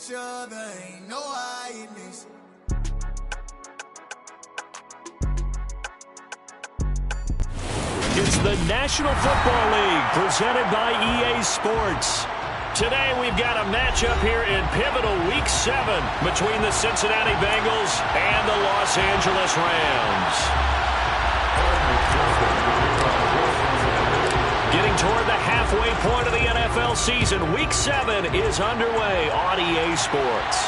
each other, ain't no hiding this. It's the National Football League presented by EA Sports. Today we've got a matchup here in pivotal Week 7 between the Cincinnati Bengals and the Los Angeles Rams. Getting toward the halfway point of the NFL season, Week 7 is underway on EA Sports.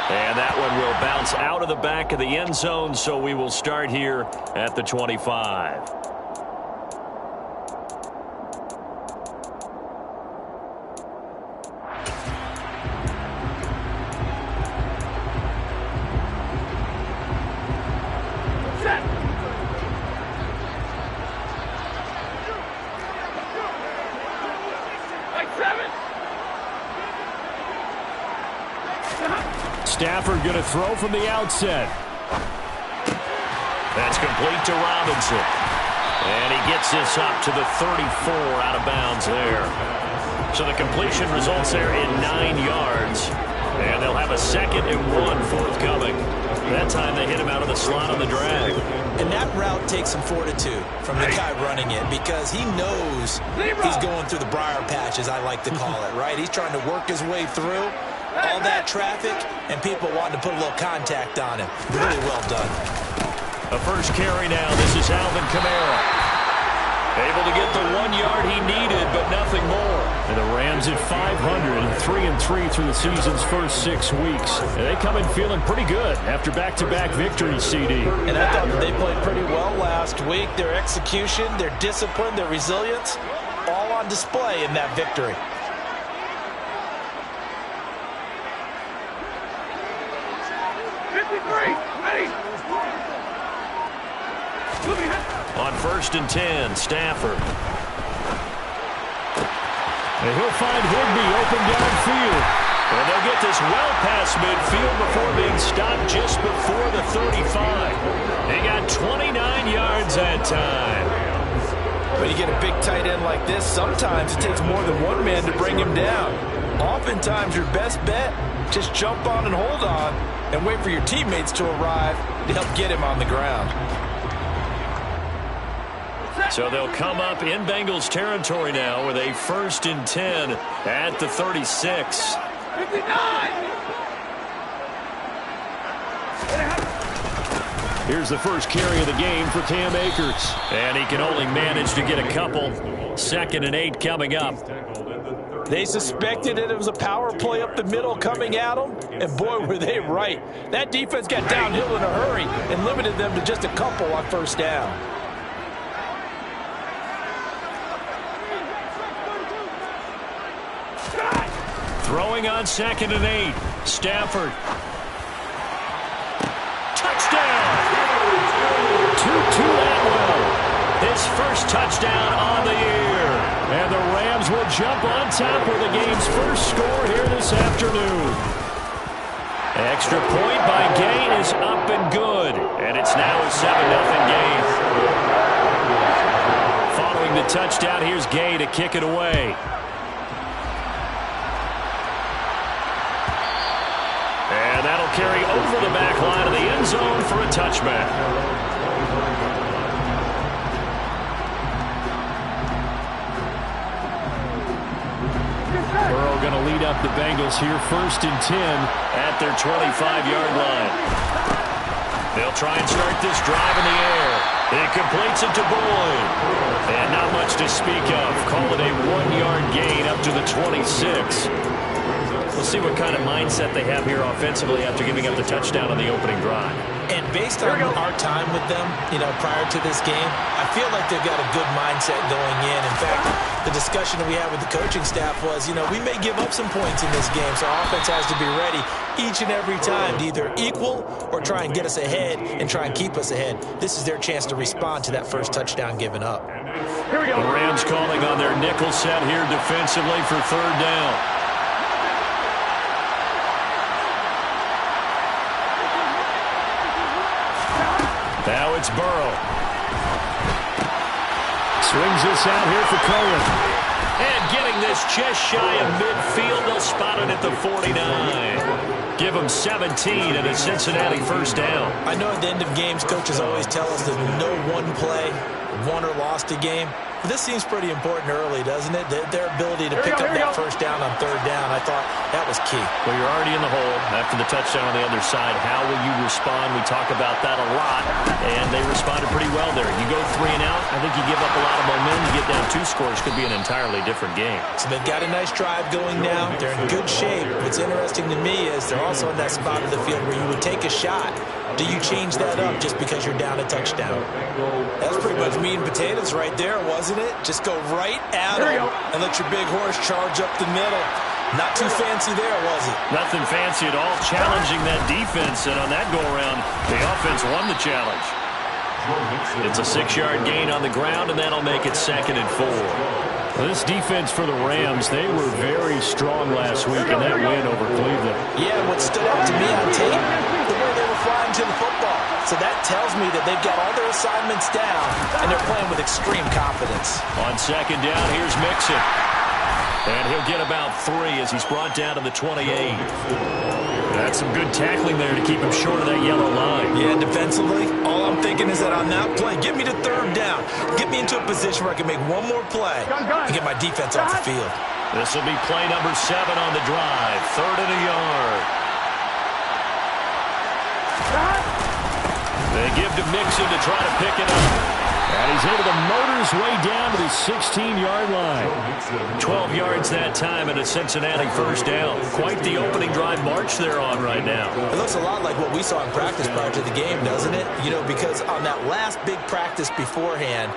And that one will bounce out of the back of the end zone, so we will start here at the 25. Stafford going to throw from the outset. That's complete to Robinson. And he gets this up to the 34 out of bounds there. So the completion results there in 9 yards. And they'll have a 2nd and 1 forthcoming. That time they hit him out of the slot on the drag. And that route takes some fortitude from the guy running it because he knows he's going through the briar patch, as I like to call it, right? He's trying to work his way through all that traffic and people wanting to put a little contact on him. Really well done. A first carry now. This is Alvin Kamara. Able to get the 1 yard he needed, but nothing more. And the Rams at 500, 3-3 through the season's first 6 weeks. And they come in feeling pretty good after back-to-back victories, CD. And I thought they played pretty well last week. Their execution, their discipline, their resilience, all on display in that victory. On 1st and 10, Stafford. And he'll find Higbee open downfield. And they'll get this well past midfield before being stopped just before the 35. They got 29 yards that time. When you get a big tight end like this, sometimes it takes more than one man to bring him down. Oftentimes your best bet, just jump on and hold on and wait for your teammates to arrive to help get him on the ground. So they'll come up in Bengals territory now with a 1st and 10 at the 36. 59! Here's the first carry of the game for Cam Akers. And he can only manage to get a couple. 2nd and 8 coming up. They suspected it was a power play up the middle coming at them, and boy, were they right. That defense got downhill in a hurry and limited them to just a couple on 1st down. Throwing on 2nd and 8. Stafford. Touchdown! Tutu Atwell. His first touchdown on the year. And the Rams will jump on top with the game's first score here this afternoon. Extra point by Gay is up and good. And it's now a 7-0 game. Following the touchdown, here's Gay to kick it away. And that'll carry over the back line of the end zone for a touchback. Burrow going to lead up the Bengals here 1st and 10 at their 25-yard line. They'll try and start this drive in the air. It completes it to Boyd. And not much to speak of. Call it a 1-yard gain up to the 26. We'll see what kind of mindset they have here offensively after giving up the touchdown on the opening drive. And based on our time with them, prior to this game, I feel like they've got a good mindset going in. In fact, the discussion that we had with the coaching staff was, we may give up some points in this game, so our offense has to be ready each and every time to either equal or try and get us ahead and try and keep us ahead. This is their chance to respond to that first touchdown given up. Here we go. The Rams calling on their nickel set here defensively for 3rd down. Now it's Burrow. Swings this out here for Cohen. And getting this just shy of midfield, they'll spot it at the 49. Give them 17 and a Cincinnati first down. I know at the end of games, coaches always tell us that no one play won or lost a game. But this seems pretty important early, doesn't it? Their ability to pick up that first down on third down, I thought that was key. Well, you're already in the hole after the touchdown on the other side. How will you respond? We talk about that a lot, and they responded pretty well there. You go 3 and out, I think you give up a lot of momentum. You get down 2 scores, could be an entirely different game. So they've got a nice drive going now. They're in good shape. What's interesting to me is they're also in that spot of the field where you would take a shot. Do you change that up just because you're down a touchdown? That's pretty much meat and potatoes right there, wasn't it? Just go right at them and let your big horse charge up the middle. Not too fancy there, was it? Nothing fancy at all, challenging that defense, and on that go-around, the offense won the challenge. It's a 6-yard gain on the ground, and that'll make it 2nd and 4. Well, this defense for the Rams, they were very strong last week in that win over Cleveland. Yeah, what stood out to me on tape, the way they were flying to the football. So that tells me that they've got all their assignments down, and they're playing with extreme confidence. On 2nd down, here's Mixon. And he'll get about 3 as he's brought down to the 28. That's some good tackling there to keep him short of that yellow line. Yeah, defensively, all I'm thinking is that on that play, get me to 3rd down. Get me into a position where I can make one more play and get my defense off the field. This will be play number 7 on the drive. 3rd and a yard. They give to Mixon to try to pick it up. And he's able to motor his way down to the 16-yard line. 12 yards that time and a Cincinnati first down. Quite the opening drive march they're on right now. It looks a lot like what we saw in practice prior to the game, doesn't it? You know, because on that last big practice beforehand,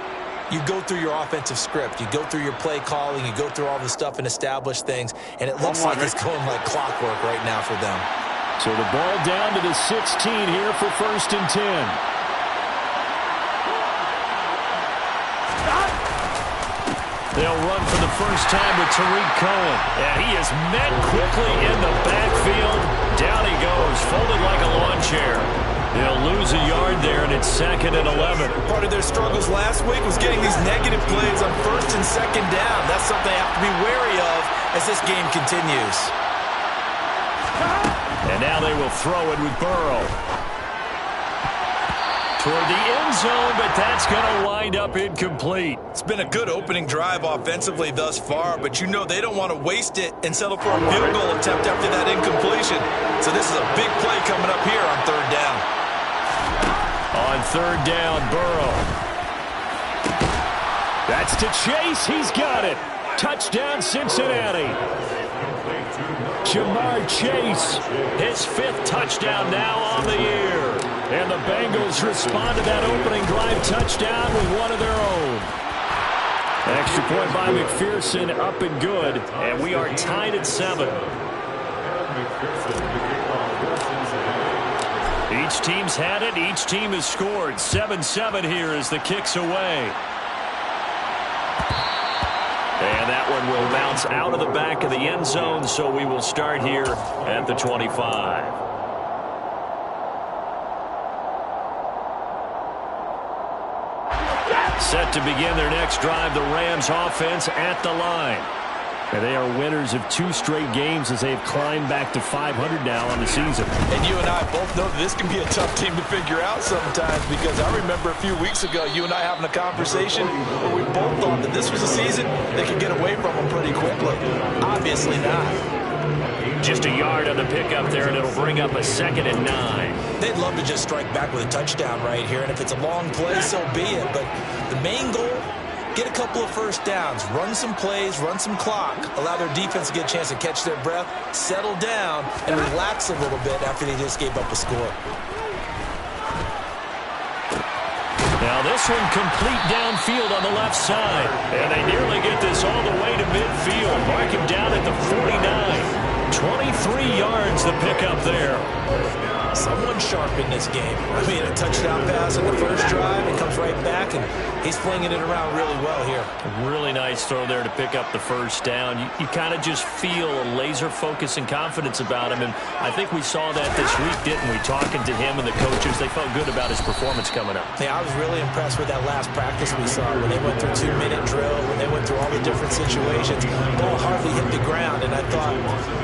you go through your offensive script. You go through your play calling. You go through all the stuff and establish things. And it looks like it's going like clockwork right now for them. So the ball down to the 16 here for 1st and 10. They'll run for the first time with Tariq Cohen. And he is met quickly in the backfield. Down he goes, folded like a lawn chair. They'll lose a yard there, and it's 2nd and 11. Part of their struggles last week was getting these negative plays on 1st and 2nd down. That's something they have to be wary of as this game continues. And now they will throw it with Burrow. Toward the end zone, but that's going to wind up incomplete. It's been a good opening drive offensively thus far, but you know they don't want to waste it and settle for a field goal attempt after that incompletion. So this is a big play coming up here on 3rd down. On 3rd down, Burrow. That's to Chase. He's got it. Touchdown, Cincinnati. Jamar Chase. His 5th touchdown now on the year. And the Bengals respond to that opening drive touchdown with one of their own. Extra point by McPherson, up and good. And we are tied at 7. Each team's had it. Each team has scored. 7-7 here as the kick's away. And that one will bounce out of the back of the end zone, so we will start here at the 25. Set to begin their next drive, the Rams offense at the line. And they are winners of 2 straight games as they've climbed back to 500 now on the season. And you and I both know that this can be a tough team to figure out sometimes, because I remember a few weeks ago you and I having a conversation where we both thought that this was a season they could get away from them pretty quickly. Obviously not. Just a yard on the pickup there, and it'll bring up a 2nd and 9. They'd love to just strike back with a touchdown right here, and if it's a long play, so be it. But the main goal, get a couple of first downs, run some plays, run some clock, allow their defense to get a chance to catch their breath, settle down, and relax a little bit after they just gave up a score. Now this one complete downfield on the left side. And they nearly get this all the way to midfield. Mark him down at the 49. 23 yards the pickup there. Someone's sharp in this game. I mean, a touchdown pass in the first drive, and comes right back, and he's flinging it around really well here. A really nice throw there to pick up the first down. You kind of just feel a laser focus and confidence about him, and I think we saw that this week, didn't we? Talking to him and the coaches, they felt good about his performance coming up. Yeah, I was really impressed with that last practice we saw when they went through 2-minute drill, when they went through all the different situations. Ball hardly hit the ground, and I thought,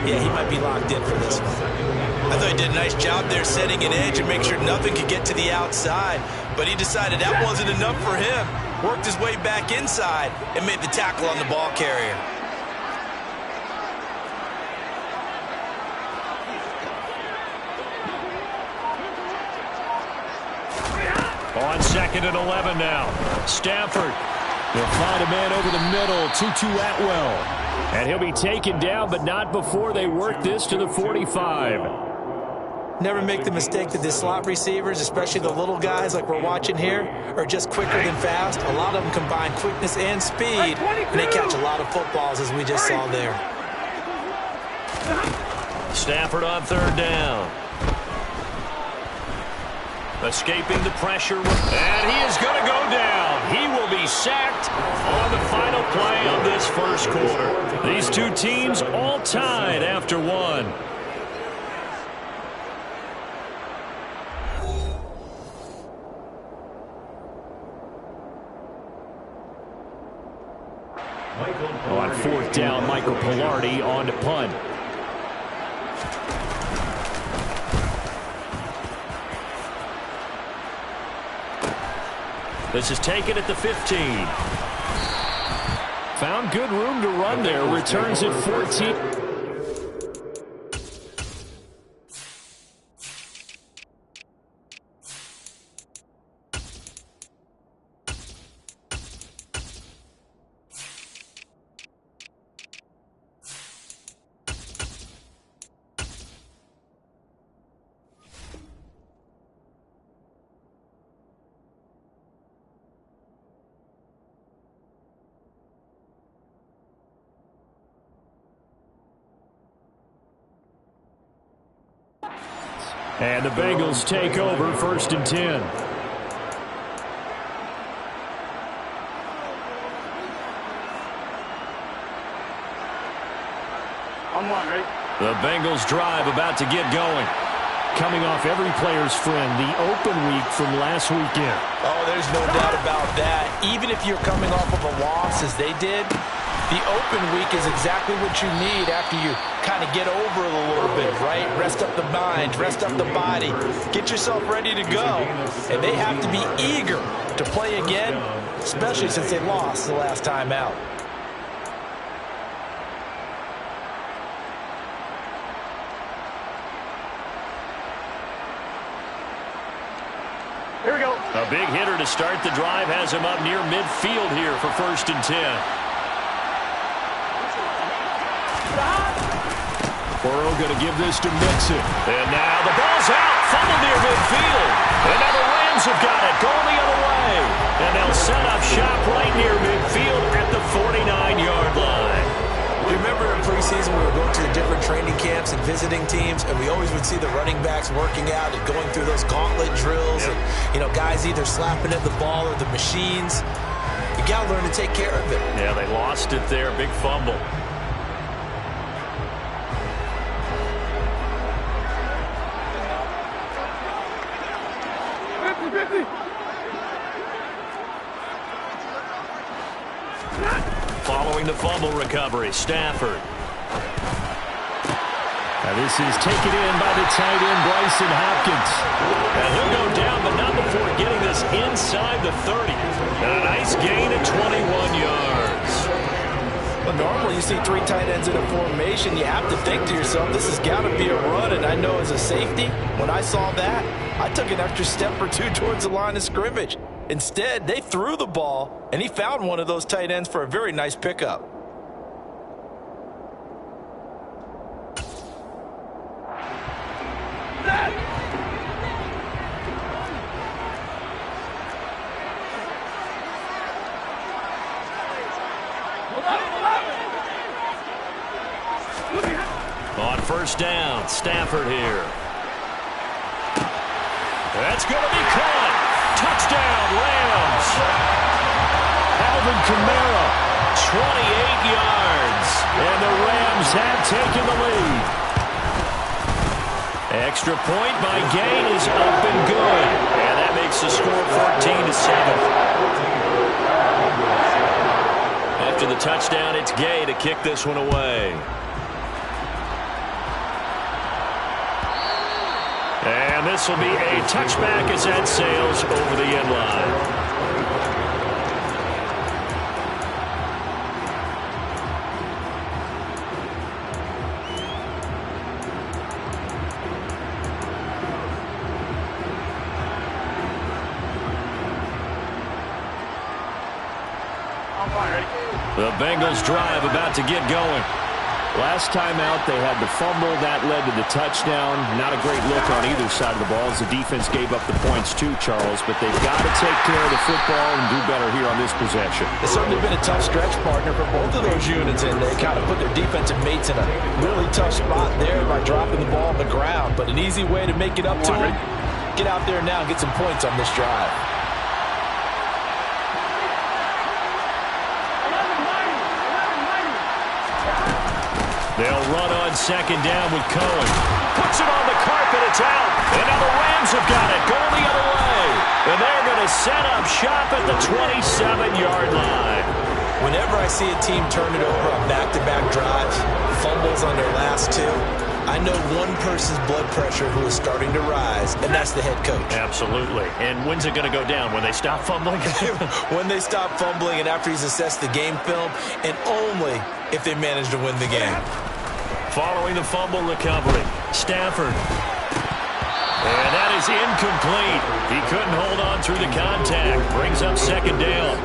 yeah, he might be locked in for this one. I thought he did a nice job there setting an edge and make sure nothing could get to the outside. But he decided that wasn't enough for him. Worked his way back inside and made the tackle on the ball carrier. On 2nd and 11 now. Stafford will find a man over the middle. Tutu Atwell. And he'll be taken down, but not before they work this to the 45. Never make the mistake that the slot receivers, especially the little guys like we're watching here, are just quicker than fast. A lot of them combine quickness and speed, and they catch a lot of footballs, as we just saw there. Stafford on 3rd down. Escaping the pressure, and he is going to go down. He will be sacked on the final play of this first quarter. These two teams all tied after one. On 4th down, Michael Pilardi on to punt. This is taken at the 15. Found good room to run there. Returns at 14. And the Bengals take over 1st and 10. The Bengals drive about to get going. Coming off every player's friend, the open week from last weekend. Oh, there's no doubt about that. Even if you're coming off of a loss as they did, the open week is exactly what you need after you kind of get over it a little bit, right? Rest up the mind, rest up the body, get yourself ready to go. And they have to be eager to play again, especially since they lost the last time out. Here we go. A big hitter to start the drive has him up near midfield here for 1st and 10. Burrow going to give this to Mixon. And now the ball's out. Fumble near midfield. And now the Rams have got it. Going the other way. And they'll set up shop right near midfield at the 49-yard line. You remember in preseason we were going to the different training camps and visiting teams, and we always would see the running backs working out and going through those gauntlet drills. Yep. And, you know, guys either slapping at the ball or the machines. You got to learn to take care of it. Yeah, they lost it there. Big fumble. Following the fumble recovery, Stafford. Now this is taken in by the tight end, Bryson Hopkins. And he'll go down, but not before getting this inside the 30. And a nice gain at 21 yards. Well, normally you see 3 tight ends in a formation. You have to think to yourself, this has got to be a run. And I know as a safety, when I saw that, I took an extra step or 2 towards the line of scrimmage. Instead, they threw the ball, and he found one of those tight ends for a very nice pickup. On 1st down, Stafford here. That's going to be caught. Touchdown, Rams. Alvin Kamara, 28 yards. And the Rams have taken the lead. Extra point by Gay is up and good. And that makes the score 14-7. After the touchdown, it's Gay to kick this one away. And this will be a touchback as that sails over the end line. The Bengals drive about to get going. Last time out, they had the fumble. That led to the touchdown. Not a great look on either side of the ball as the defense gave up the points too, Charles. But they've got to take care of the football and do better here on this possession. It's certainly been a tough stretch, partner, for both of those units, and they kind of put their defensive mates in a really tough spot there by dropping the ball on the ground. But an easy way to make it up to them, get out there now and get some points on this drive. They'll run on second down with Cohen. Puts it on the carpet. It's out. And now the Rams have got it. Going the other way. And they're going to set up shop at the 27-yard line. Whenever I see a team turn it over on back-to-back drives, fumbles on their last two, I know one person's blood pressure who is starting to rise, and that's the head coach. Absolutely. And when's it going to go down? When they stop fumbling? When they stop fumbling and after he's assessed the game film, and only if they manage to win the game. Following the fumble recovery, Stafford. And that is incomplete. He couldn't hold on through the contact. Brings up second down.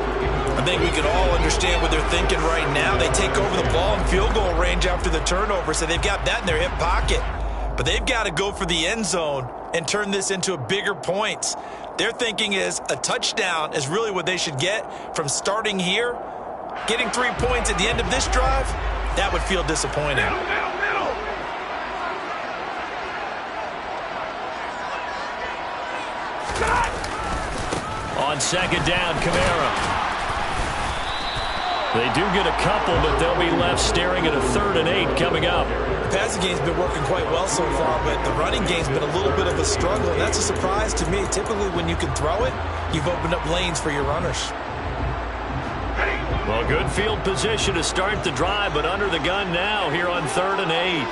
I think we can all understand what they're thinking right now. They take over the ball in field goal range after the turnover, so they've got that in their hip pocket. But they've got to go for the end zone and turn this into a bigger points. Their thinking is a touchdown is really what they should get from starting here. Getting 3 points at the end of this drive, that would feel disappointing. On second down, Kamara. They do get a couple, but they'll be left staring at a 3rd and 8 coming up. The passing game's been working quite well so far, but the running game's been a little bit of a struggle, and that's a surprise to me. Typically, when you can throw it, you've opened up lanes for your runners. Well, good field position to start the drive, but under the gun now here on 3rd and 8.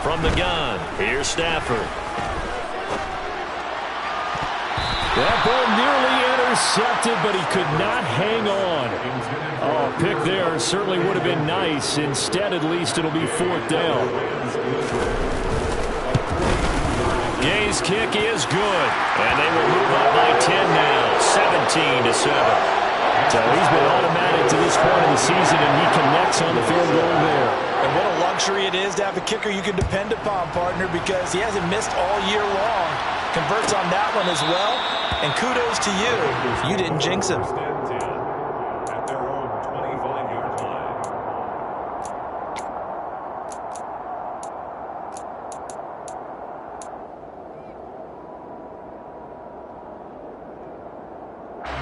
From the gun, here's Stafford. That ball nearly intercepted, but he could not hang on. Oh, pick there certainly would have been nice. Instead, at least, it'll be 4th down. Gay's kick is good, and they will move up by 10 now, 17-7. So he's been automatic to this point of the season, and he connects on the field goal there. And what a luxury it is to have a kicker you can depend upon, partner, because he hasn't missed all year long. Converts on that one as well, and kudos to you. You didn't jinx him. At their own 25-yard line.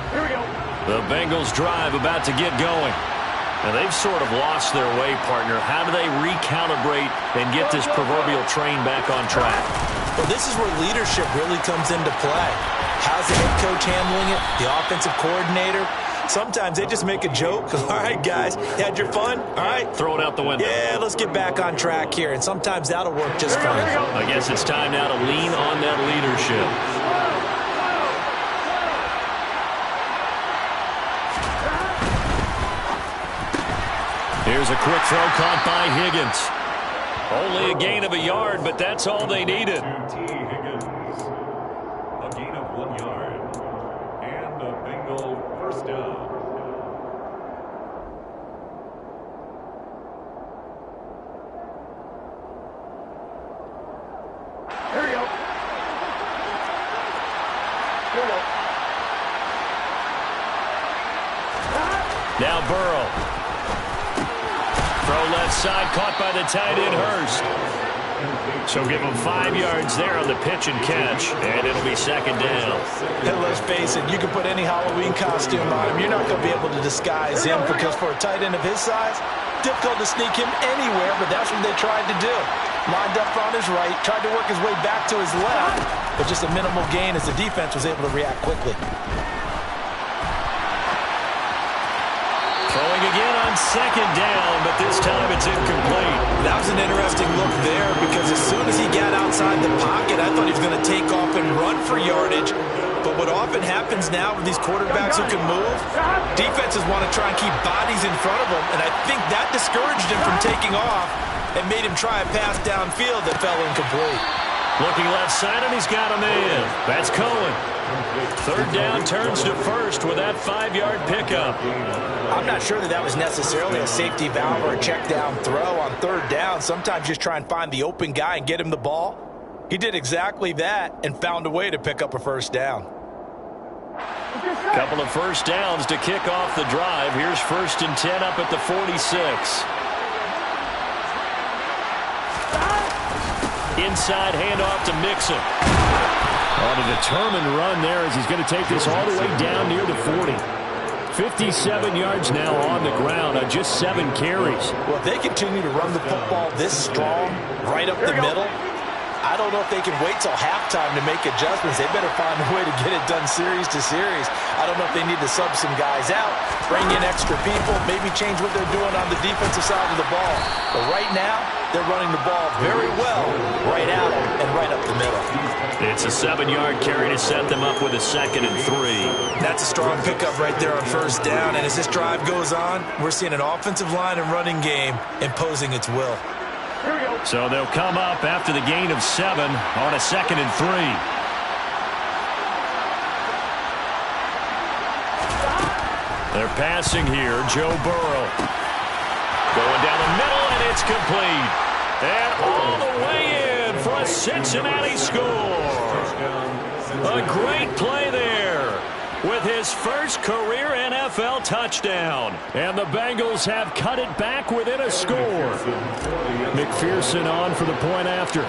Here we go. The Bengals drive about to get going. Now, they've sort of lost their way, partner. How do they recalibrate and get this proverbial train back on track? Well, this is where leadership really comes into play. How's the head coach handling it? The offensive coordinator? Sometimes they just make a joke. All right, guys, you had your fun? All right. Throw it out the window. Yeah, let's get back on track here. And sometimes that'll work just fine. I guess it's time now to lean on that leadership. Here's a quick throw caught by Higgins. Only a gain of a yard, but that's all they needed. T. Higgins. A gain of 1 yard. And a Bengal first down. Here we go. Here we go. Now Burrow. Throw left side, caught by the tight end Hurst. So give them 5 yards there on the pitch and catch, and it'll be second down. And let's face it, you can put any Halloween costume on him. You're not going to be able to disguise him because for a tight end of his size, difficult to sneak him anywhere, but that's what they tried to do. Lined up on his right, tried to work his way back to his left, but just a minimal gain as the defense was able to react quickly. Throwing again on second down, but this time it's incomplete. That was an interesting look there because as soon as he got outside the pocket, I thought he was going to take off and run for yardage. But what often happens now with these quarterbacks who can move, defenses want to try and keep bodies in front of them, and I think that discouraged him from taking off and made him try a pass downfield that fell incomplete. Looking left side, and he's got a man. That's Cohen. Third down turns to first with that 5-yard pickup. I'm not sure that was necessarily a safety valve or a check down throw on third down. Sometimes just try and find the open guy and get him the ball. He did exactly that and found a way to pick up a first down. Couple of first downs to kick off the drive. Here's 1st and 10 up at the 46. Inside handoff to Mixon. On a determined run there as he's going to take this all the way down near the 40. 57 yards now on the ground on just 7 carries. Well, if they continue to run the football this strong, right up the middle, I don't know if they can wait till halftime to make adjustments. They better find a way to get it done series to series. I don't know if they need to sub some guys out, bring in extra people, maybe change what they're doing on the defensive side of the ball. But right now, they're running the ball very well right out and right up the middle. It's a 7-yard carry to set them up with a 2nd and 3. That's a strong pickup right there on first down. And as this drive goes on, we're seeing an offensive line and running game imposing its will. So they'll come up after the gain of 7 on a 2nd and 3. They're passing here. Joe Burrow. Going down the middle, and it's complete. And all the way in for a Cincinnati score. A great play there with his first career NFL touchdown. And the Bengals have cut it back within a score. McPherson on for the point after.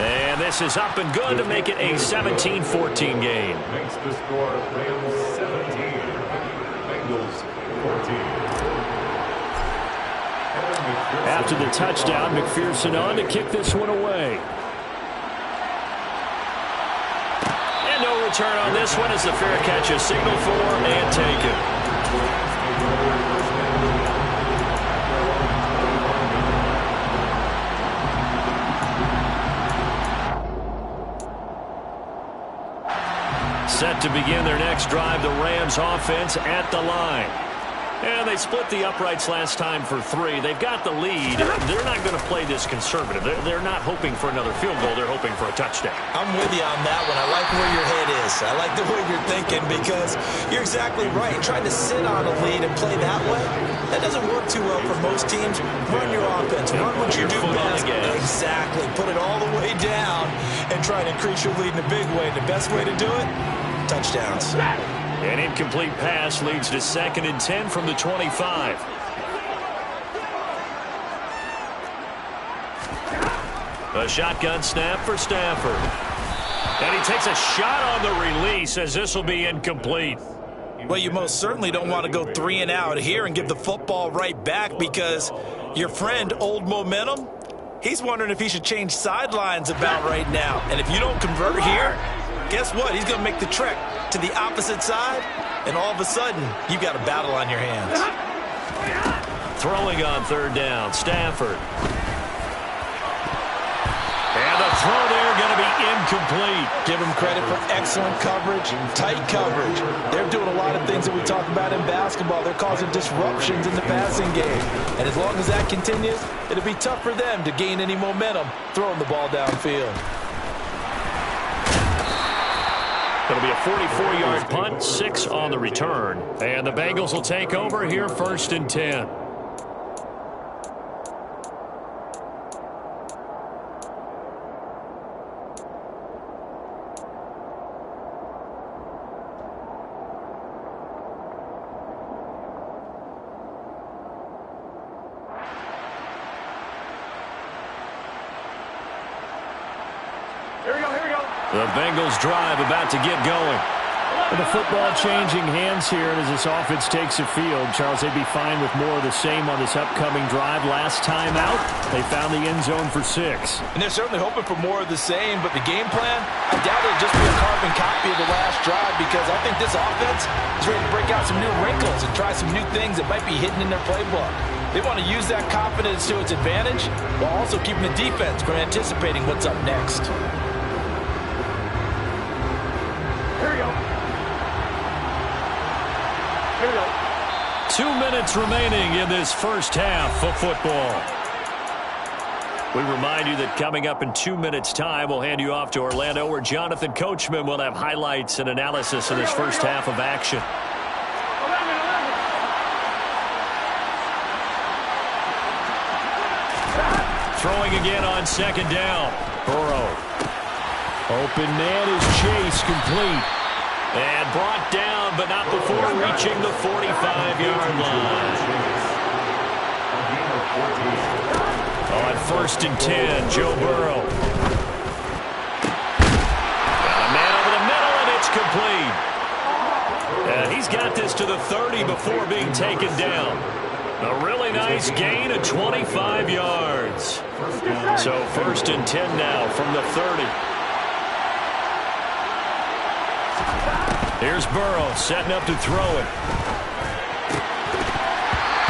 And this is up and good to make it a 17-14 game. Makes the score Rams 17, Bengals 14. After the touchdown, McPherson on to kick this one away. And no return on this one as the fair catch is signaled for and taken. Set to begin their next drive, the Rams offense at the line. And they split the uprights last time for 3. They've got the lead. They're not going to play this conservative. They're not hoping for another field goal. They're hoping for a touchdown. I'm with you on that one. I like where your head is. I like the way you're thinking because you're exactly right. Trying to sit on a lead and play that way, that doesn't work too well for most teams. Run your offense. Run what you do best. Exactly. Put it all the way down and try to increase your lead in a big way. The best way to do it, touchdowns. An incomplete pass leads to 2nd and 10 from the 25. A shotgun snap for Stafford. And he takes a shot on the release as this will be incomplete. Well, you most certainly don't want to go 3 and out here and give the football right back because your friend, Old Momentum, he's wondering if he should change sidelines about right now. And if you don't convert here, guess what? He's going to make the trek to the opposite side, and all of a sudden, you've got a battle on your hands. Throwing on 3rd down, Stafford. And the throw there going to be incomplete. Give him credit for excellent coverage, tight coverage. They're doing a lot of things that we talk about in basketball. They're causing disruptions in the passing game. And as long as that continues, it'll be tough for them to gain any momentum throwing the ball downfield. It'll be a 44-yard punt, 6 on the return. And the Bengals will take over here 1st and 10. The Bengals drive about to get going. The football changing hands here, and as this offense takes the field, Charles, they'd be fine with more of the same on this upcoming drive. Last time out, they found the end zone for 6. And they're certainly hoping for more of the same, but the game plan, I doubt it'll just be a carbon copy of the last drive, because I think this offense is ready to break out some new wrinkles and try some new things that might be hidden in their playbook. They want to use that confidence to its advantage while also keeping the defense from anticipating what's up next. Here we go. 2 minutes remaining in this first half of football. We remind you that coming up in 2 minutes' time, we'll hand you off to Orlando, where Jonathan Coachman will have highlights and analysis in this first half of action. Throwing again on second down. Burrow. Open man is Chase, complete. And brought down, but not before reaching the 45-yard line. On 1st and 10, Joe Burrow. Got a man over the middle, and it's complete. And he's got this to the 30 before being taken down. A really nice gain of 25 yards. So 1st and 10 now from the 30. Here's Burrow setting up to throw it.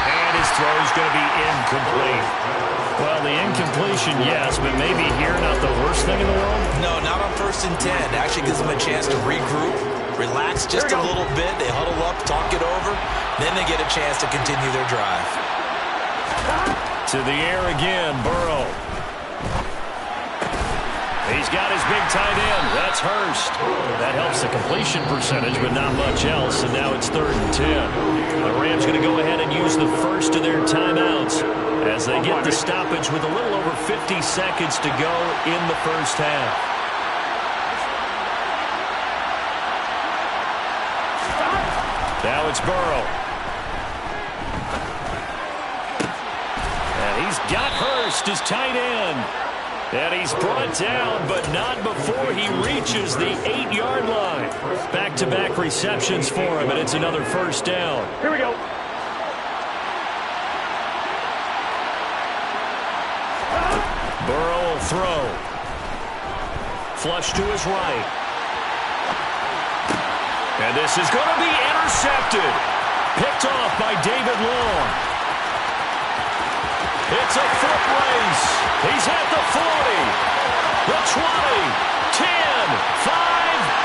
And his throw is going to be incomplete. Well, the incompletion, yes, but maybe here not the worst thing in the world? No, not on 1st and 10. It actually gives them a chance to regroup, relax just a little bit. They huddle up, talk it over. Then they get a chance to continue their drive. To the air again, Burrow. He's got his big tight end. That's Hurst. That helps the completion percentage, but not much else. And now it's 3rd and 10. The Rams going to go ahead and use the first of their timeouts as they get the stoppage with a little over 50 seconds to go in the first half. Now it's Burrow. And he's got Hurst, his tight end. And he's brought down, but not before he reaches the 8-yard line. Back-to-back receptions for him, and it's another first down. Here we go. Burrow will throw. Flush to his right. And this is going to be intercepted. Picked off by David Long. It's a foot race. He's at the 40, the 20, 10, 5,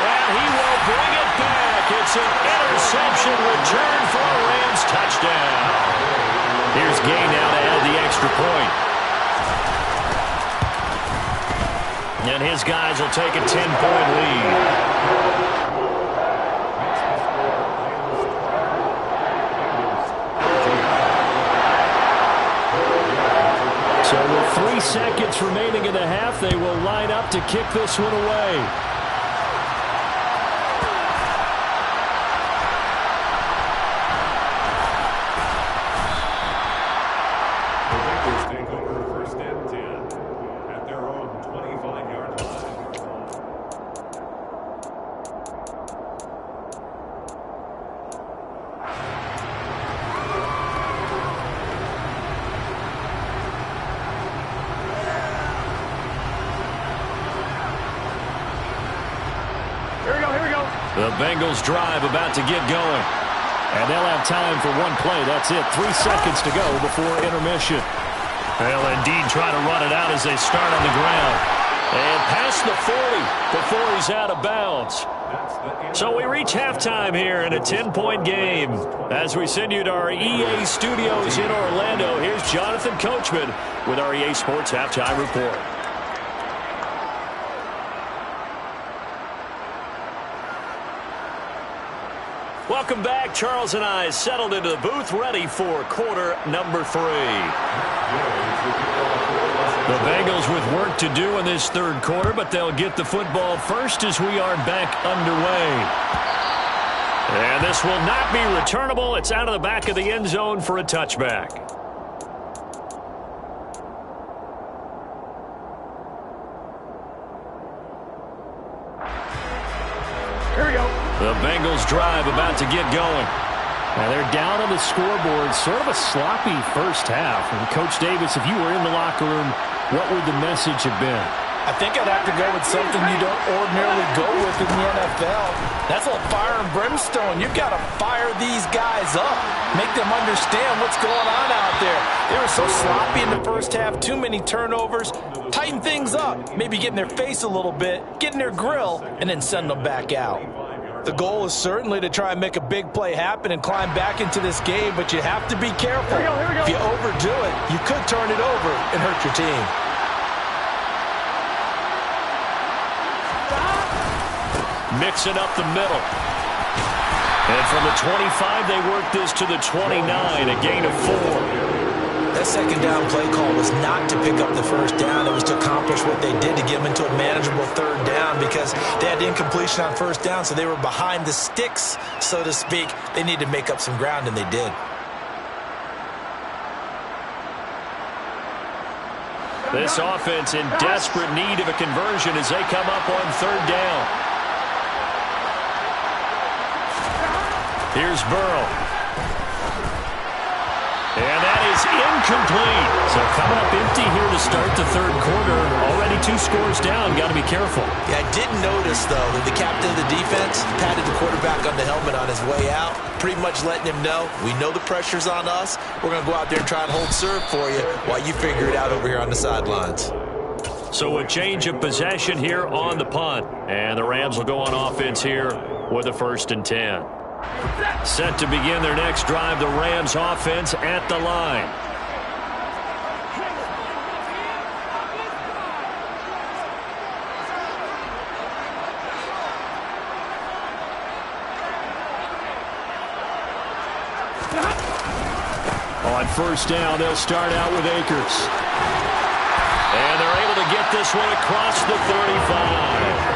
and he will bring it back. It's an interception return for a Rams touchdown. Here's Gay now to add the extra point. And his guys will take a 10-point lead. So with 3 seconds remaining in the half, they will line up to kick this one away. Take over 1st and 10 at their own 25-yard line. The Bengals drive about to get going. And they'll have time for one play. That's it. 3 seconds to go before intermission. They'll indeed try to run it out as they start on the ground. And past the 40 before he's out of bounds. So we reach halftime here in a 10-point game. As we send you to our EA studios in Orlando, here's Jonathan Coachman with our EA Sports Halftime Report. Welcome back. Charles and I settled into the booth, ready for quarter number 3. The Bengals with work to do in this third quarter, but they'll get the football first as we are back underway. And this will not be returnable. It's out of the back of the end zone for a touchback. The Bengals drive about to get going. Now they're down on the scoreboard. Sort of a sloppy first half. And Coach Davis, if you were in the locker room, what would the message have been? I think I'd have to go with something you don't ordinarily go with in the NFL. That's like fire and brimstone. You've got to fire these guys up. Make them understand what's going on out there. They were so sloppy in the first half. Too many turnovers. Tighten things up. Maybe get in their face a little bit. Get in their grill. And then send them back out. The goal is certainly to try and make a big play happen and climb back into this game. But you have to be careful. Here we go. If you overdo it, you could turn it over and hurt your team. Mixing up the middle. And from the 25, they work this to the 29, a gain of 4. That second down play call was not to pick up the first down. It was to accomplish what they did to get them into a manageable third down because they had incompletion on first down, so they were behind the sticks, so to speak. They needed to make up some ground, and they did. This offense in desperate need of a conversion as they come up on third down. Here's Burrow. And that is incomplete. So coming up empty here to start the third quarter. Already 2 scores down. Got to be careful. Yeah, I did notice, though, that the captain of the defense patted the quarterback on the helmet on his way out, pretty much letting him know, we know the pressure's on us. We're going to go out there and try and hold serve for you while you figure it out over here on the sidelines. So a change of possession here on the punt. And the Rams will go on offense here with a 1st and 10. Set to begin their next drive, the Rams offense at the line. On first down, they'll start out with Akers. And they're able to get this one across the 35.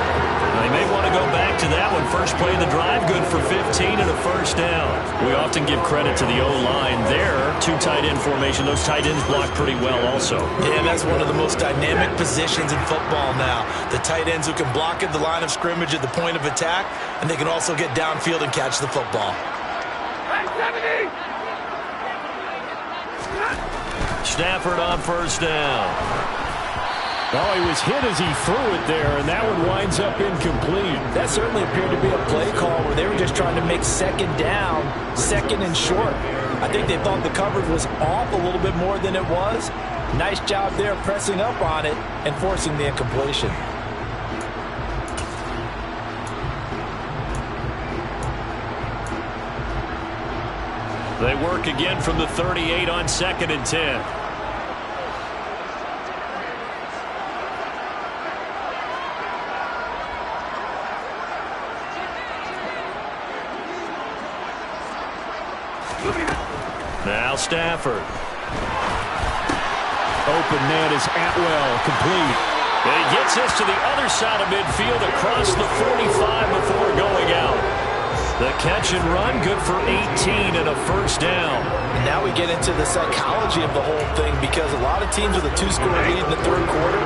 They may want to go back to that one. First play of the drive, good for 15 and a 1st down. We often give credit to the O-line there. 2 tight end formation. Those tight ends block pretty well also. Yeah, that's one of the most dynamic positions in football now. The tight ends who can block at the line of scrimmage at the point of attack, and they can also get downfield and catch the football. Stafford on first down. Oh, he was hit as he threw it there, and that one winds up incomplete. That certainly appeared to be a play call where they were just trying to make second down, second and short. I think they thought the coverage was off a little bit more than it was. Nice job there pressing up on it and forcing the incompletion. They work again from the 38 on 2nd and 10. Now Stafford. Open man is Atwell, complete. And he gets this to the other side of midfield across the 45 before going out. The catch and run, good for 18 and a 1st down. And now we get into the psychology of the whole thing because a lot of teams with a 2-score lead in the third quarter,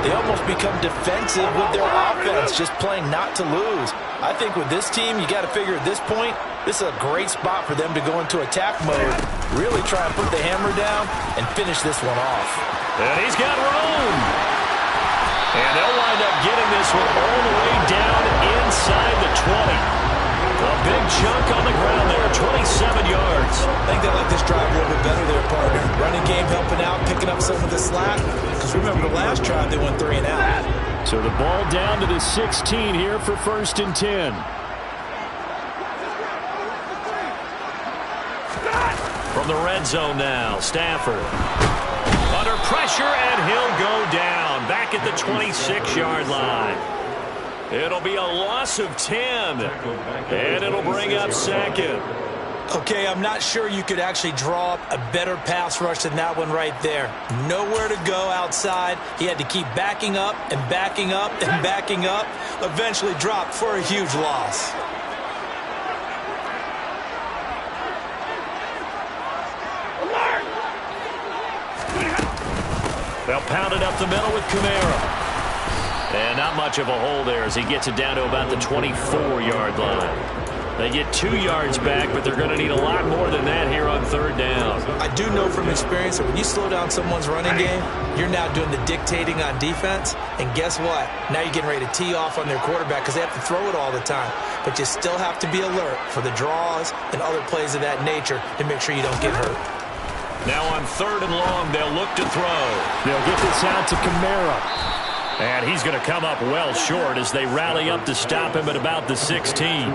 they almost become defensive with their offense, just playing not to lose. I think with this team, you got to figure at this point, this is a great spot for them to go into attack mode, really try and put the hammer down and finish this one off. And he's got room. And they'll wind up getting this one all the way down inside the 20. A big chunk on the ground there, 27 yards. I think they like this drive a little bit better there, partner. Running game helping out, picking up some of the slack. Because remember the last drive, they went 3 and out. So the ball down to the 16 here for 1st and 10. From the red zone now, Stafford. Under pressure, and he'll go down. Back at the 26-yard line. It'll be a loss of 10. And it'll bring up 2nd. Okay, I'm not sure you could actually draw up a better pass rush than that one right there. Nowhere to go outside. He had to keep backing up and backing up and backing up. Eventually dropped for a huge loss. They'll pound it up the middle with Kamara. And not much of a hole there as he gets it down to about the 24-yard line. They get 2 yards back, but they're going to need a lot more than that here on third down. I do know from experience that when you slow down someone's running game, you're now doing the dictating on defense. And guess what? Now you're getting ready to tee off on their quarterback because they have to throw it all the time. But you still have to be alert for the draws and other plays of that nature to make sure you don't get hurt. Now on third and long, they'll look to throw. They'll get this out to Kamara. And he's going to come up well short as they rally up to stop him at about the 16.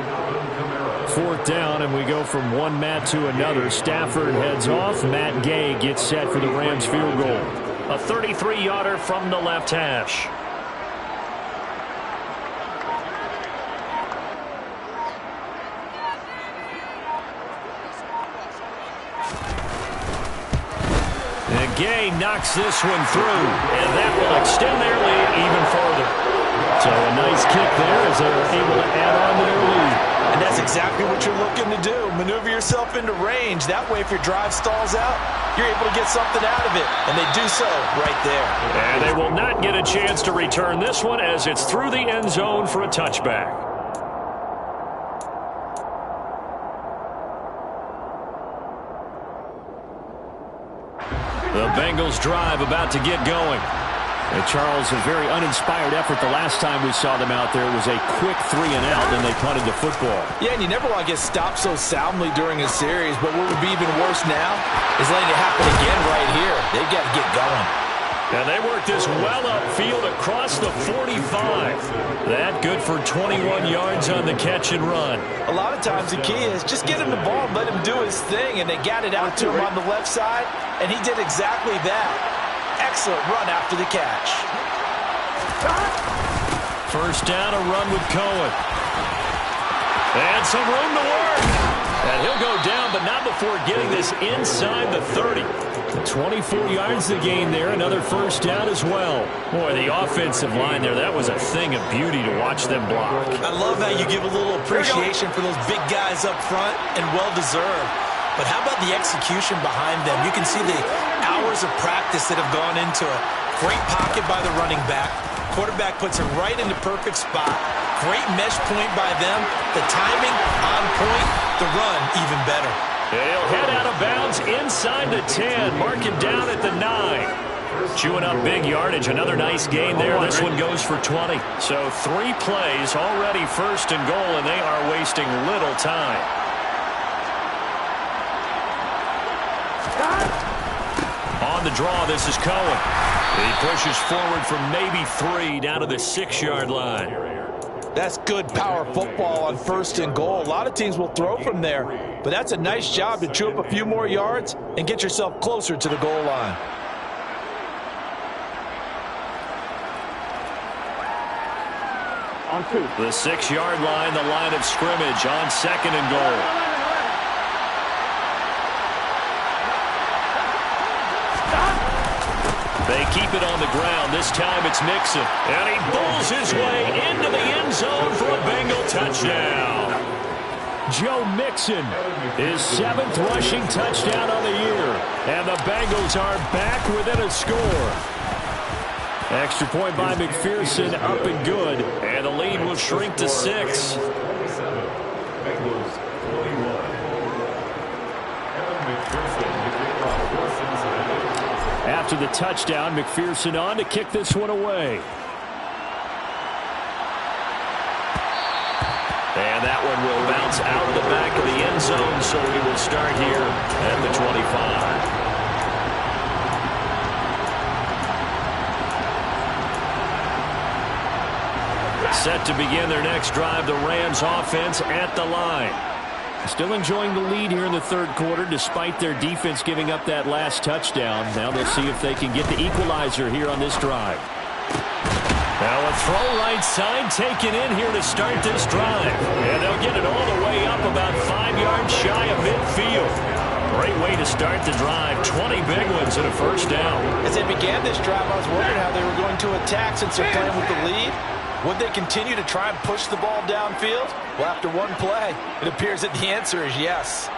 Fourth down, and we go from one Matt to another. Stafford heads off. Matt Gay gets set for the Rams field goal. A 33-yarder from the left hash. And Gay knocks this one through, and that will extend their lead even further. So a nice kick there as they're able to add on to their lead. And that's exactly what you're looking to do. Maneuver yourself into range. That way, if your drive stalls out, you're able to get something out of it. And they do so right there. And they will not get a chance to return this one as it's through the end zone for a touchback. The Bengals drive about to get going. And Charles, a very uninspired effort the last time we saw them out there. It was a quick 3 and out, and they punted the football. Yeah, and you never want to get stopped so soundly during a series, but what would be even worse now is letting it happen again right here. They've got to get going. And they work this well upfield across the 45. That good for 21 yards on the catch and run. A lot of times the key is just get him the ball and let him do his thing, and they got it out to him on the left side, and he did exactly that. Excellent run after the catch. First down, a run with Cohen. And some room to work. And he'll go down, but not before getting this inside the 30. 24 yards to gain there. Another first down as well. Boy, the offensive line there, that was a thing of beauty to watch them block. I love how you give a little appreciation for those big guys up front, and well-deserved. But how about the execution behind them? You can see the hours of practice that have gone into it. Great pocket by the running back. Quarterback puts it right in the perfect spot. Great mesh point by them. The timing on point. The run even better. They'll head out of bounds inside the 10. Mark it down at the 9. Chewing up big yardage. Another nice gain there. This one goes for 20. So 3 plays already first and goal, and they are wasting little time. On the draw, this is Cohen. He pushes forward from maybe 3 down to the 6-yard line. That's good power football on first and goal. A lot of teams will throw from there, but that's a nice job to chew up a few more yards and get yourself closer to the goal line. On 2. The 6-yard line, the line of scrimmage on second and goal. They keep it on the ground. This time it's Mixon. And he bulls his way into the end zone for a Bengal touchdown. Joe Mixon, his 7th rushing touchdown on the year. And the Bengals are back within a score. Extra point by McPherson, up and good. And the lead will shrink to 6. After the touchdown, McPherson on to kick this one away. And that one will bounce out the back of the end zone, so he will start here at the 25. Set to begin their next drive, the Rams offense at the line. Still enjoying the lead here in the third quarter despite their defense giving up that last touchdown. Now they'll see if they can get the equalizer here on this drive. Now a throw right side taken in here to start this drive. And they'll get it all the way up about 5 yards shy of midfield. Great way to start the drive. 20 big ones and a first down. As they began this drive, I was wondering how they were going to attack since they're playing with the lead. Would they continue to try and push the ball downfield? Well, after one play, it appears that the answer is yes.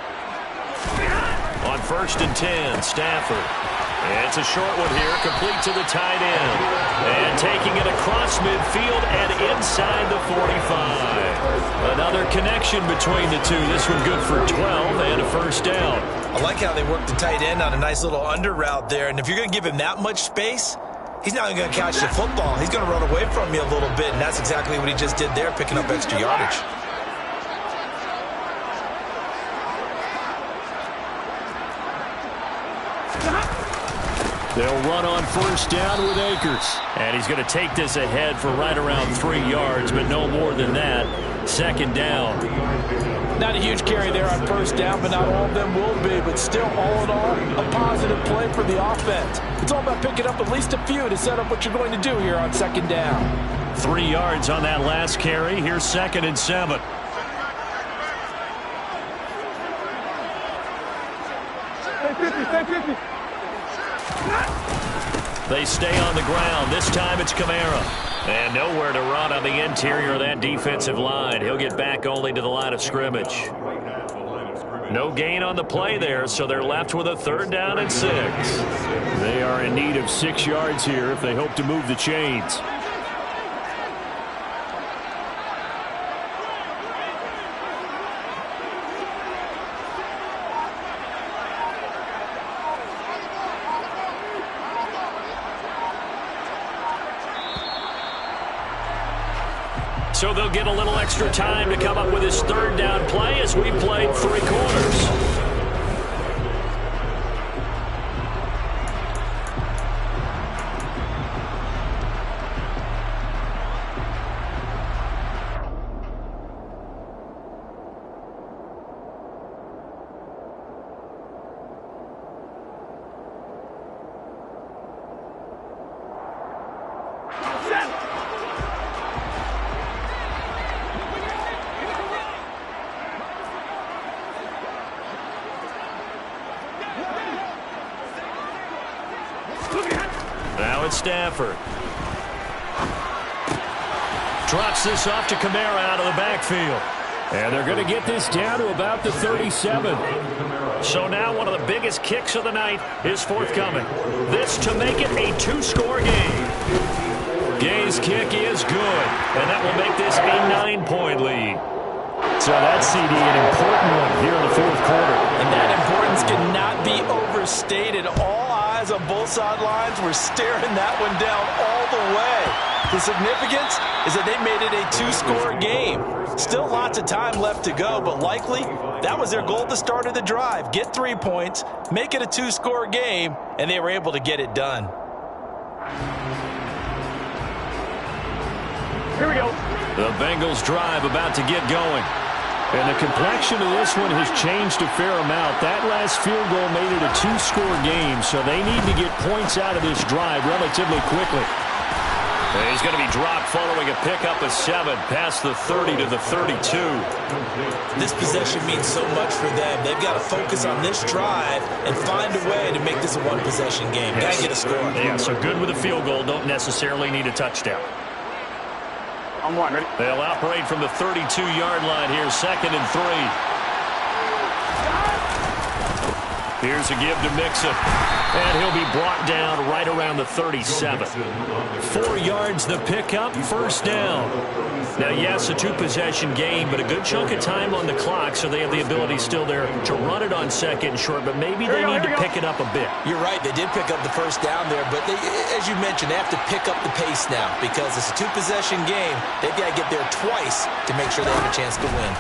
On 1st and 10, Stafford. It's a short one here, complete to the tight end. And taking it across midfield and inside the 45. Another connection between the two. This one good for 12 and a 1st down. I like how they work the tight end on a nice little under route there. And if you're going to give him that much space, he's not going to catch the football. He's going to run away from you a little bit, and that's exactly what he just did there, picking up extra yardage. They'll run on 1st down with Akers. And he's going to take this ahead for right around 3 yards, but no more than that. 2nd down. Not a huge carry there on 1st down, but not all of them will be. But still, all in all, a positive play for the offense. It's all about picking up at least a few to set up what you're going to do here on 2nd down. 3 yards on that last carry. Here's 2nd and 7. They stay on the ground. This time it's Kamara. And nowhere to run on the interior of that defensive line. He'll get back only to the line of scrimmage. No gain on the play there, so they're left with a 3rd down and 6. They are in need of 6 yards here if they hope to move the chains. So they'll get a little extra time to come up with his 3rd down play as we played 3 quarters. Now it's Stafford. Drops this off to Kamara out of the backfield. And they're going to get this down to about the 37. So now one of the biggest kicks of the night is forthcoming. This to make it a 2-score game. Gay's kick is good, and that will make this a 9-point lead. So that's CD, an important one here in the 4th quarter. And that importance cannot be overstated. All eyes on both sidelines were staring that one down all the way. The significance is that they made it a 2-score game. Still lots of time left to go, but likely that was their goal at the start of the drive. Get 3 points, make it a 2-score game, and they were able to get it done. Here we go. The Bengals drive about to get going. And the complexion of this one has changed a fair amount. That last field goal made it a 2-score game, so they need to get points out of this drive relatively quickly. He's going to be dropped following a pickup of 7 past the 30 to the 32. This possession means so much for them. They've got to focus on this drive and find a way to make this a 1-possession game. Got to get a score. Yeah, so good with a field goal. Don't necessarily need a touchdown. I'm one. Ready? They'll operate from the 32-yard line here, 2nd and 3. Here's a give to Mixon. And he'll be brought down right around the 37. 4 yards the pickup, 1st down. Now, yes, a 2-possession game, but a good chunk of time on the clock, so they have the ability still there to run it on 2nd and short, but maybe they need to pick it up a bit. You're right. They did pick up the 1st down there, but they, as you mentioned, they have to pick up the pace now because it's a 2-possession game. They've got to get there twice to make sure they have a chance to win.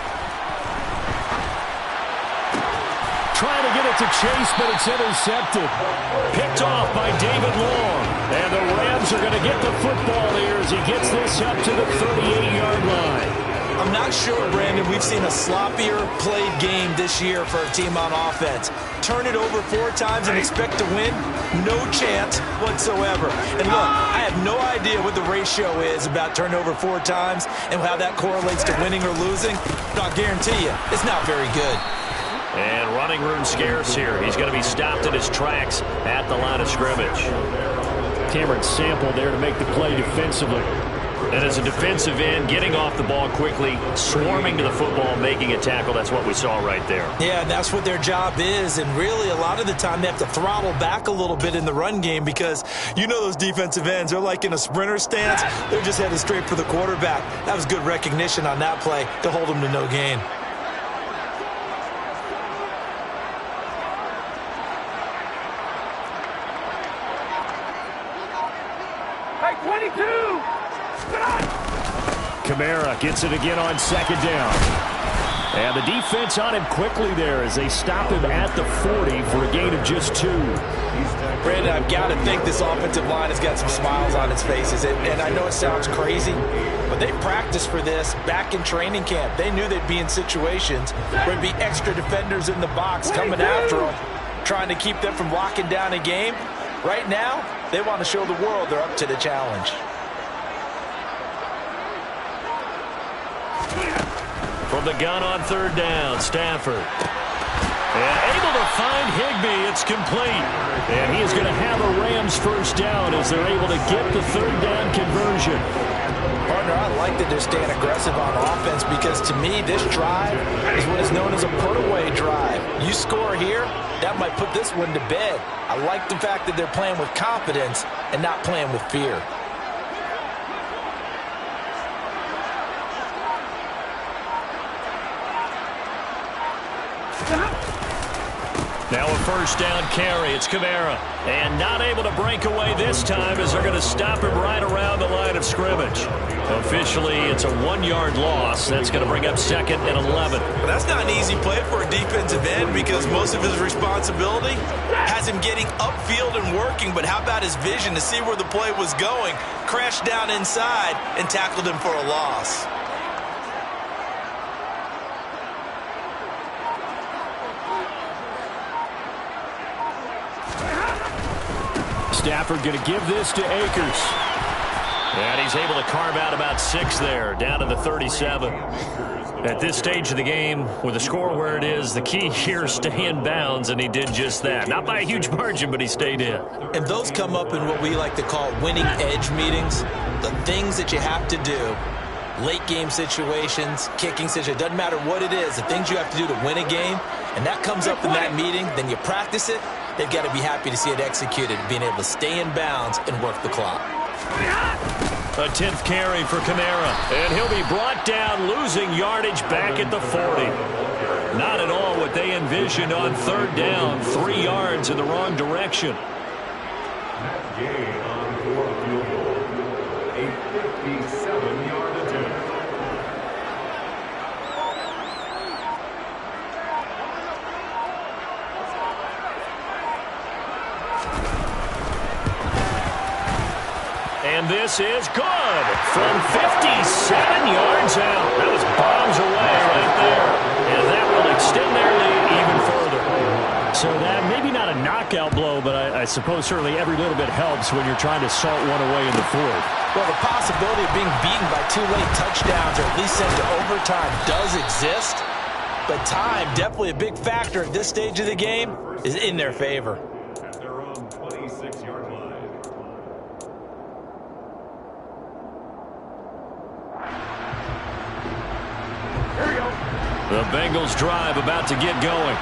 Trying to get it to Chase, but it's intercepted. Picked off by David Long. And the Rams are going to get the football here as he gets this up to the 38-yard line. I'm not sure, Brandon, we've seen a sloppier played game this year for a team on offense. Turn it over 4 times and expect to win? No chance whatsoever. And look, I have no idea what the ratio is about turnover 4 times and how that correlates to winning or losing, but I'll guarantee you, it's not very good. And running room scarce here. He's going to be stopped in his tracks at the line of scrimmage. Cameron Sample there to make the play defensively. And as a defensive end, getting off the ball quickly, swarming to the football, making a tackle, that's what we saw right there. Yeah, and that's what their job is. And really, a lot of the time, they have to throttle back a little bit in the run game because you know those defensive ends, they're like in a sprinter stance. They're just headed straight for the quarterback. That was good recognition on that play to hold them to no gain. Hey, 22! Kamara gets it again on second down. And the defense on him quickly there as they stop him at the 40 for a gain of just 2. Brandon, I've got to think this offensive line has got some smiles on its faces. And I know it sounds crazy, but they practiced for this back in training camp. They knew they'd be in situations where there'd be extra defenders in the box coming after them, trying to keep them from locking down a game. Right now, they want to show the world they're up to the challenge. From the gun on third down, Stafford. And able to find Higbee. It's complete. And he is going to have a Rams first down as they're able to get the third down conversion. Partner, I like that they're staying aggressive on offense because to me, this drive is what is known as a put-away drive. You score here, that might put this one to bed. I like the fact that they're playing with confidence and not playing with fear. Now a first down carry. It's Kamara. And not able to break away this time as they're going to stop him right around the line of scrimmage. Officially, it's a 1-yard loss. That's going to bring up 2nd and 11. Well, that's not an easy play for a defensive end because most of his responsibility has him getting upfield and working. But how about his vision to see where the play was going? Crashed down inside and tackled him for a loss. Stafford going to give this to Akers. And he's able to carve out about 6 there, down to the 37. At this stage of the game, with the score where it is, the key here is stay in bounds, and he did just that. Not by a huge margin, but he stayed in. And those come up in what we like to call winning edge meetings. The things that you have to do, late game situations, kicking situations, doesn't matter what it is, the things you have to do to win a game, and that comes up in that meeting, then you practice it. They've got to be happy to see it executed, being able to stay in bounds and work the clock. A 10th carry for Kamara. And he'll be brought down, losing yardage back at the 40. Not at all what they envisioned on third down. 3 yards in the wrong direction. That gain on 4th field goal. A 57-yard attempt. And this is good from 57 yards out. That was bombs away right there. And that will extend their lead even further. So that maybe not a knockout blow, but I suppose certainly every little bit helps when you're trying to salt one away in the 4th. Well, the possibility of being beaten by 2 late touchdowns or at least sent to overtime does exist. But time, definitely a big factor at this stage of the game, is in their favor. At their own 26-yard line. The Bengals drive about to get going.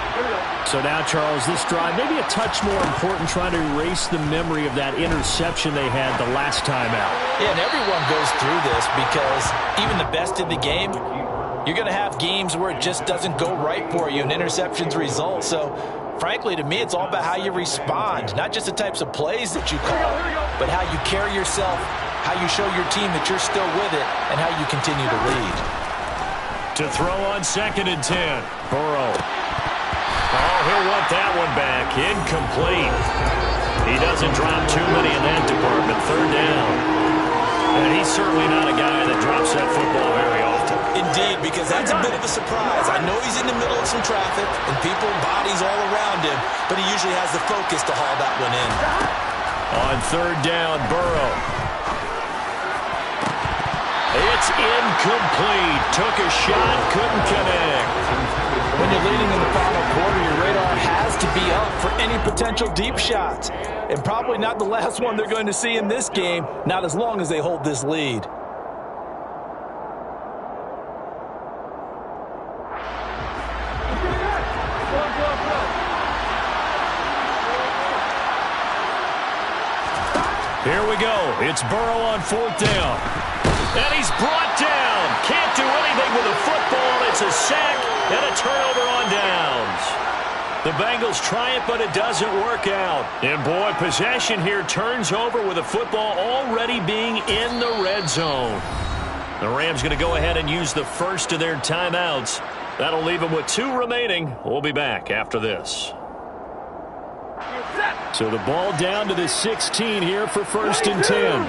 So now, Charles, this drive maybe a touch more important, trying to erase the memory of that interception they had the last time out. Yeah, and everyone goes through this because even the best in the game, you're going to have games where it just doesn't go right for you and interceptions result. So, frankly, to me, it's all about how you respond, not just the types of plays that you call, but how you carry yourself, how you show your team that you're still with it, and how you continue to lead. To throw on 2nd and 10. Burrow. Oh, he'll want that one back. Incomplete. He doesn't drop too many in that department. 3rd down. And he's certainly not a guy that drops that football very often. Indeed, because that's a bit of a surprise. I know he's in the middle of some traffic and people, bodies all around him, but he usually has the focus to haul that one in. On 3rd down, Burrow. It's incomplete. Took a shot, couldn't connect. When you're leading in the final quarter, your radar has to be up for any potential deep shots. And probably not the last one they're going to see in this game, not as long as they hold this lead. Here we go. It's Burrow on 4th down. And he's brought down. Can't do anything with the football. It's a sack and a turnover on downs. The Bengals try it, but it doesn't work out. And, boy, possession here turns over with the football already being in the red zone. The Rams going to go ahead and use the first of their timeouts. That'll leave them with 2 remaining. We'll be back after this. So the ball down to the 16 here for 1st and 10.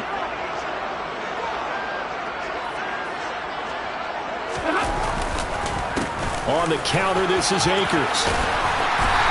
On the counter, this is Akers.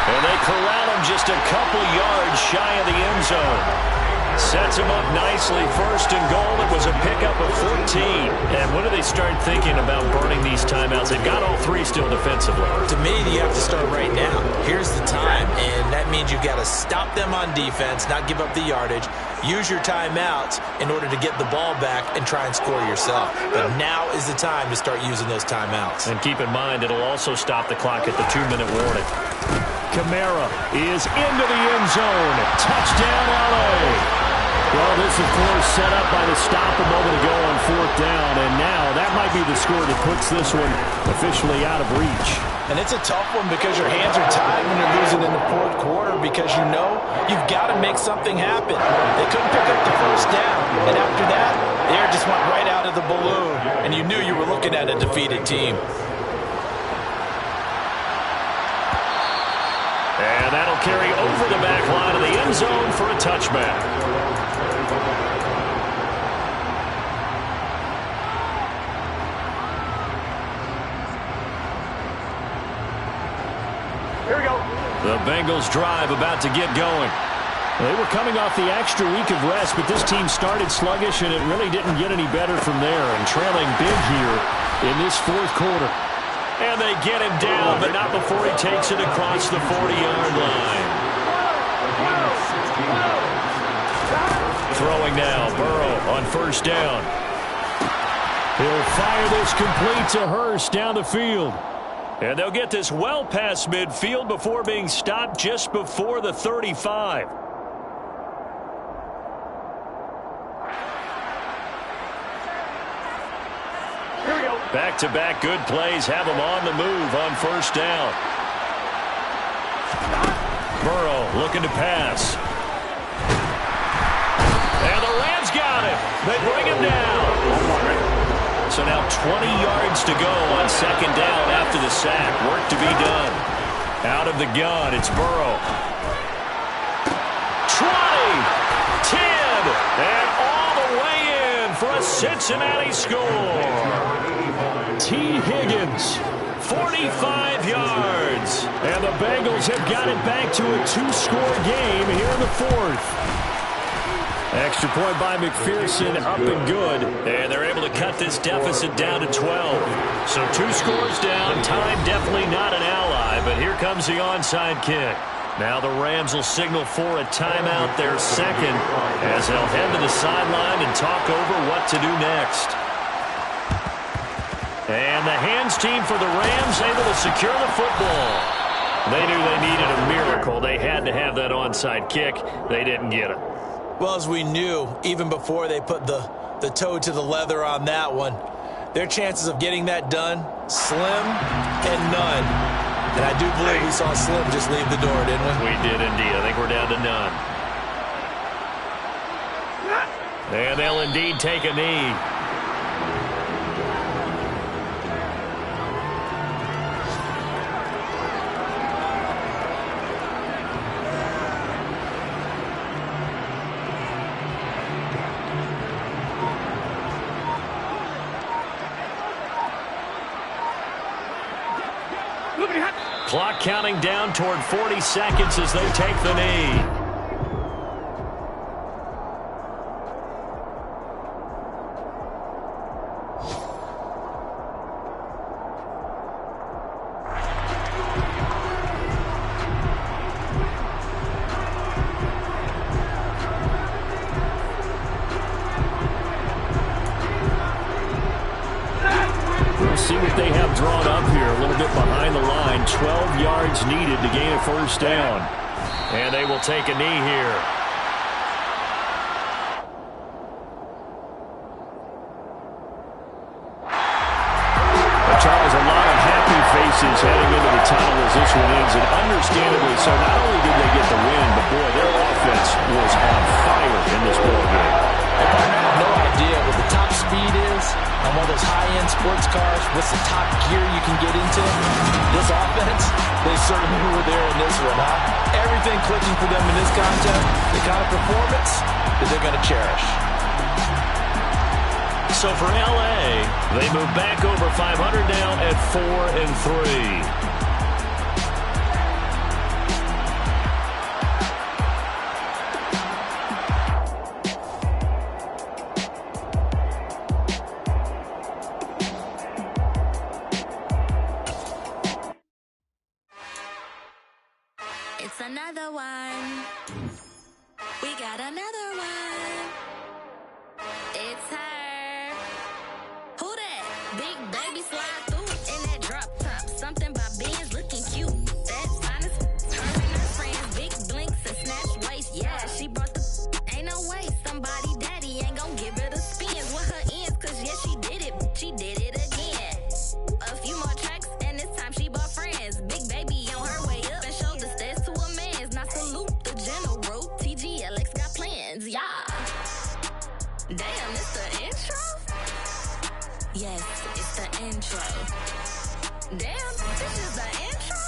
And they corral him just a couple yards shy of the end zone. Sets him up nicely. 1st and goal. It was a pickup of 14. And when do they start thinking about burning these timeouts? They've got all 3 still defensively. To me, you have to start right now. Here's the time, and that means you've got to stop them on defense, not give up the yardage, use your timeouts in order to get the ball back and try and score yourself. But now is the time to start using those timeouts. And keep in mind, it'll also stop the clock at the 2-minute warning. Kamara is into the end zone. Touchdown, L.A. Well, this, of course, set up by the stop a moment ago on 4th down, and now that might be the score that puts this one officially out of reach. And it's a tough one because your hands are tied when you're losing in the 4th quarter because you know you've got to make something happen. They couldn't pick up the 1st down, and after that, the air just went right out of the balloon, and you knew you were looking at a defeated team. And that'll carry over the back line of the end zone for a touchback. Here we go. The Bengals drive about to get going. They were coming off the extra week of rest, but this team started sluggish, and it really didn't get any better from there. And trailing big here in this 4th quarter. And they get him down, but not before he takes it across the 40-yard line. Throwing now, Burrow on 1st down. He'll fire this complete to Hurst down the field. And they'll get this well past midfield before being stopped just before the 35. Back-to-back good plays have him on the move on 1st down. Burrow looking to pass. And the Rams got him. They bring him down. So now 20 yards to go on 2nd down after the sack. Work to be done. Out of the gun, it's Burrow. 20, 10, and all the way in for a Cincinnati score. T. Higgins, 45 yards. And the Bengals have got it back to a 2-score game here in the 4th. Extra point by McPherson, up and good. And they're able to cut this deficit down to 12. So 2 scores down. Time definitely not an ally, but here comes the onside kick. Now the Rams will signal for a timeout, their 2nd, as they'll head to the sideline and talk over what to do next. And the hands team for the Rams able to secure the football. They knew they needed a miracle. They had to have that onside kick. They didn't get it. Well, as we knew, even before they put the toe to the leather on that one, their chances of getting that done, slim and none. And I do believe we saw Slim just leave the door, didn't we? We did indeed. I think we're down to none. And they'll indeed take a knee. Clock counting down toward 40 seconds as they take the knee. See what they have drawn up here, a little bit behind the line. 12 yards needed to gain a 1st down. And they will take a knee here. wins, and understandably so. Not only did they get the win, but, boy, their offense was on fire in this ballgame. If I have no idea what the top speed is on one of those high-end sports cars, what's the top gear you can get into, this offense, they certainly were there in this one, huh? Everything clicking for them in this contest, the kind of performance that they're going to cherish. So for L.A., they move back over 500 now at 4-3. It's another one. We got another one. It's her. Who that? Big baby slide through in that drop top. Something by Benz looking cute. That's honest. Her and her friends, big blinks and snatch waist. Yeah, she brought the. Ain't no way somebody daddy ain't gon' give her the spins with her ends. Cause yeah, she did it. She did it again. A few more tracks and this time she bought friends. Big baby on her way up and showed the stairs to a man's. Now salute the general. TGLX got plans, yeah. Damn, it's the intro? Yes, it's the intro. Damn, this is the intro?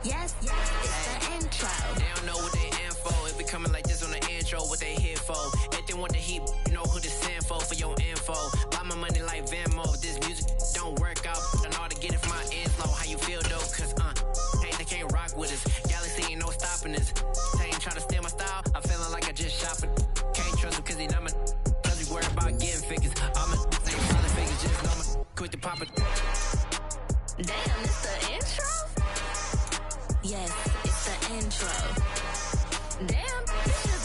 Yes, it's the intro. They don't know what they in for. It be coming like this on the intro, what they here for. If they want the heat, you know who to send for your info. Buy my money like Venmo. If this music don't work out, I know how to get it from my inflow. How you feel though? Cause hey, they can't rock with us. Galaxy ain't no stopping us. They ain't try to steal my style. I'm feeling like I just shopping. Can't trust him cause he not my. Cause we worry about getting figures. I'm a same solid figures, just know my. Quick to pop it. Damn, it's the intro? Yes, it's the intro. Damn, this is